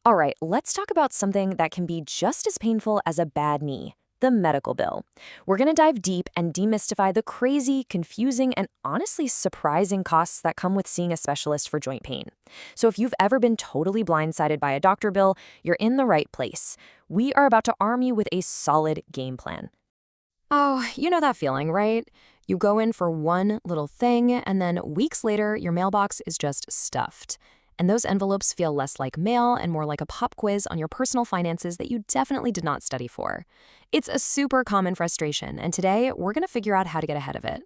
All right, let's talk about something that can be just as painful as a bad knee, the medical bill. We're going to dive deep and demystify the crazy, confusing, and honestly surprising costs that come with seeing a specialist for joint pain. So if you've ever been totally blindsided by a doctor bill, you're in the right place. We are about to arm you with a solid game plan. Oh, you know that feeling, right? You go in for one little thing, and then weeks later, your mailbox is just stuffed. And those envelopes feel less like mail and more like a pop quiz on your personal finances that you definitely did not study for. It's a super common frustration, and today we're going to figure out how to get ahead of it.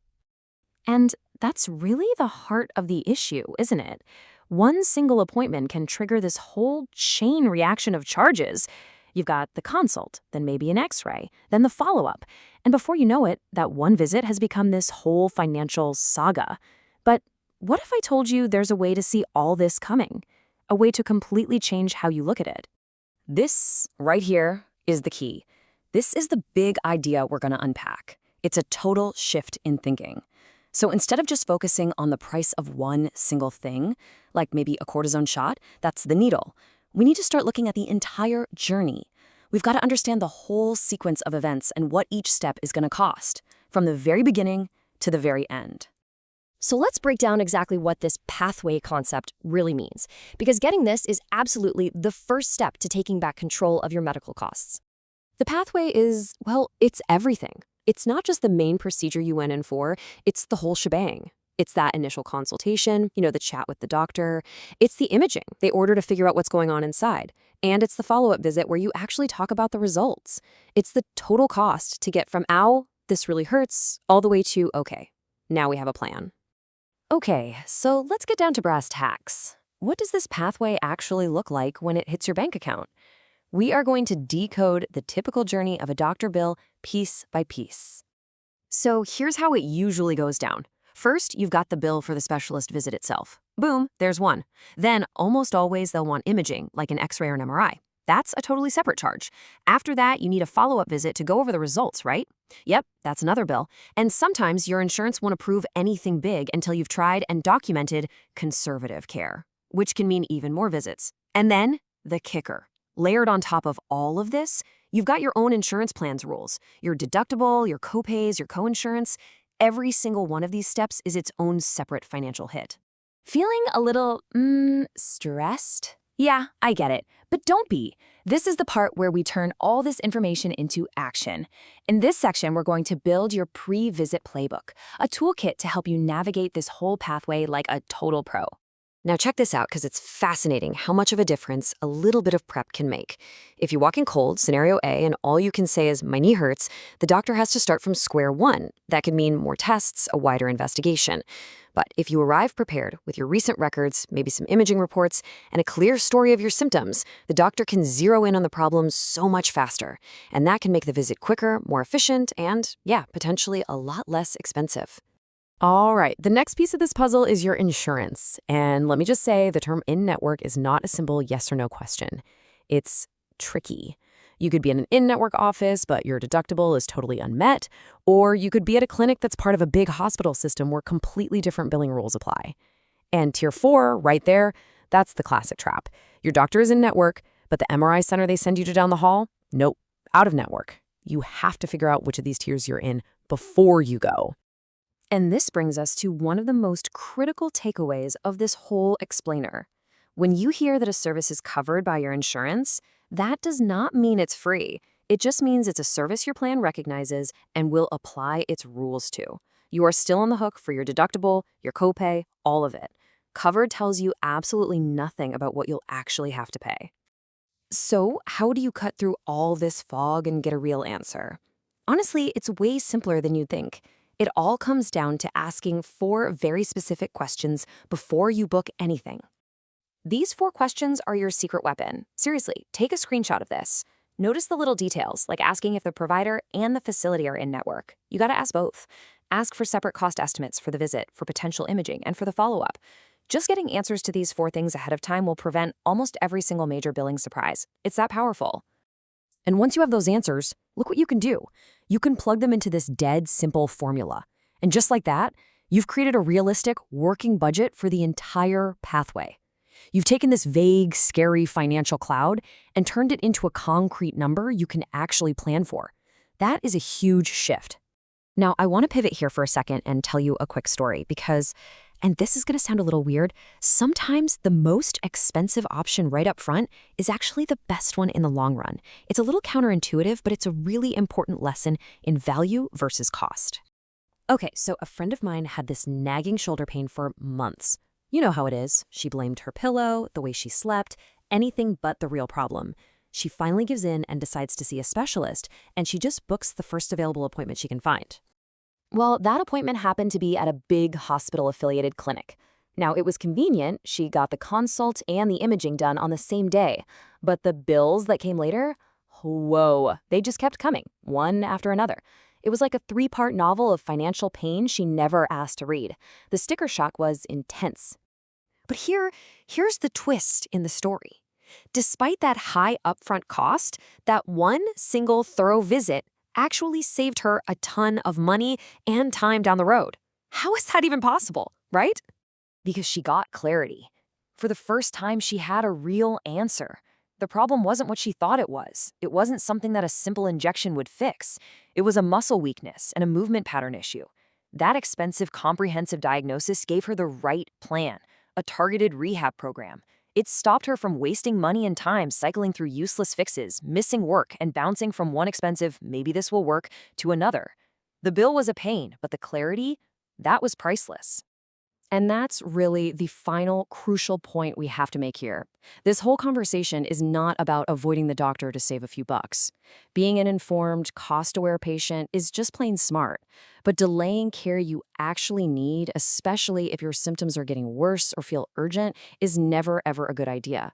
And that's really the heart of the issue, isn't it? One single appointment can trigger this whole chain reaction of charges. You've got the consult, then maybe an x-ray, then the follow-up. And before you know it, that one visit has become this whole financial saga. But what if I told you there's a way to see all this coming? A way to completely change how you look at it? This right here is the key. This is the big idea we're going to unpack. It's a total shift in thinking. So instead of just focusing on the price of one single thing, like maybe a cortisone shot, that's the needle, we need to start looking at the entire journey. We've got to understand the whole sequence of events and what each step is going to cost, from the very beginning to the very end. So let's break down exactly what this pathway concept really means, because getting this is absolutely the first step to taking back control of your medical costs. The pathway is, well, it's everything. It's not just the main procedure you went in for, it's the whole shebang. It's that initial consultation, the chat with the doctor. It's the imaging they order to figure out what's going on inside. And it's the follow-up visit where you actually talk about the results. It's the total cost to get from, ow, this really hurts, all the way to, okay, now we have a plan. Okay, so let's get down to brass tacks. What does this pathway actually look like when it hits your bank account? We are going to decode the typical journey of a doctor bill piece by piece. So here's how it usually goes down. First, you've got the bill for the specialist visit itself. Boom, there's one. Then, almost always they'll want imaging, like an x-ray or an MRI. That's a totally separate charge. After that, you need a follow-up visit to go over the results, right? Yep, that's another bill. And sometimes your insurance won't approve anything big until you've tried and documented conservative care, which can mean even more visits. And then, the kicker. Layered on top of all of this, you've got your own insurance plan's rules. Your deductible, your copays, your coinsurance. Every single one of these steps is its own separate financial hit. Feeling a little, stressed? Yeah, I get it. But don't be. This is the part where we turn all this information into action. In this section, we're going to build your pre-visit playbook, a toolkit to help you navigate this whole pathway like a total pro. Now check this out, because it's fascinating how much of a difference a little bit of prep can make. If you walk in cold, scenario A, and all you can say is, my knee hurts, the doctor has to start from square one. That could mean more tests, a wider investigation. But if you arrive prepared with your recent records, maybe some imaging reports, and a clear story of your symptoms, the doctor can zero in on the problem so much faster. And that can make the visit quicker, more efficient, and, potentially a lot less expensive. All right, the next piece of this puzzle is your insurance. And let me just say, the term in-network is not a simple yes or no question. It's tricky. You could be in an in-network office, but your deductible is totally unmet, or you could be at a clinic that's part of a big hospital system where completely different billing rules apply. And Tier 4, right there, that's the classic trap. Your doctor is in-network, but the MRI center they send you to down the hall? Nope, out of network. You have to figure out which of these tiers you're in before you go. And this brings us to one of the most critical takeaways of this whole explainer. When you hear that a service is covered by your insurance, that does not mean it's free. It just means it's a service your plan recognizes and will apply its rules to. You are still on the hook for your deductible, your copay, all of it. Covered tells you absolutely nothing about what you'll actually have to pay. So how do you cut through all this fog and get a real answer? Honestly, it's way simpler than you'd think. It all comes down to asking 4 very specific questions before you book anything. These 4 questions are your secret weapon. Seriously, take a screenshot of this. Notice the little details, like asking if the provider and the facility are in-network. You gotta ask both. Ask for separate cost estimates for the visit, for potential imaging, and for the follow-up. Just getting answers to these 4 things ahead of time will prevent almost every single major billing surprise. It's that powerful. And once you have those answers, look what you can do. You can plug them into this dead simple formula. And just like that, you've created a realistic working budget for the entire pathway. You've taken this vague, scary financial cloud and turned it into a concrete number you can actually plan for. That is a huge shift. Now, I want to pivot here for a second and tell you a quick story because, and this is going to sound a little weird, sometimes the most expensive option right up front is actually the best one in the long run. It's a little counterintuitive, but it's a really important lesson in value versus cost. Okay, so a friend of mine had this nagging shoulder pain for months. You know how it is. She blamed her pillow, the way she slept, anything but the real problem. She finally gives in and decides to see a specialist, and she just books the first available appointment she can find. Well, that appointment happened to be at a big hospital-affiliated clinic. Now, it was convenient. She got the consult and the imaging done on the same day. But the bills that came later, whoa, they just kept coming, one after another. It was like a 3-part novel of financial pain she never asked to read. The sticker shock was intense. But here's the twist in the story. Despite that high upfront cost, that one single thorough visit actually saved her a ton of money and time down the road. How is that even possible, right? Because she got clarity. For the first time, she had a real answer. The problem wasn't what she thought it was. It wasn't something that a simple injection would fix. It was a muscle weakness and a movement pattern issue. That expensive, comprehensive diagnosis gave her the right plan, a targeted rehab program. It stopped her from wasting money and time cycling through useless fixes, missing work, and bouncing from one expensive, maybe this will work, to another. The bill was a pain, but the clarity, that was priceless. And that's really the final crucial point we have to make here. This whole conversation is not about avoiding the doctor to save a few bucks. Being an informed, cost-aware patient is just plain smart. But delaying care you actually need, especially if your symptoms are getting worse or feel urgent, is never, ever a good idea.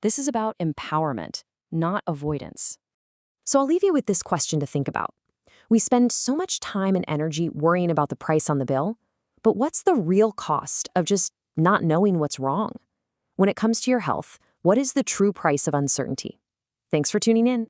This is about empowerment, not avoidance. So I'll leave you with this question to think about. We spend so much time and energy worrying about the price on the bill, but what's the real cost of just not knowing what's wrong? When it comes to your health, what is the true price of uncertainty? Thanks for tuning in.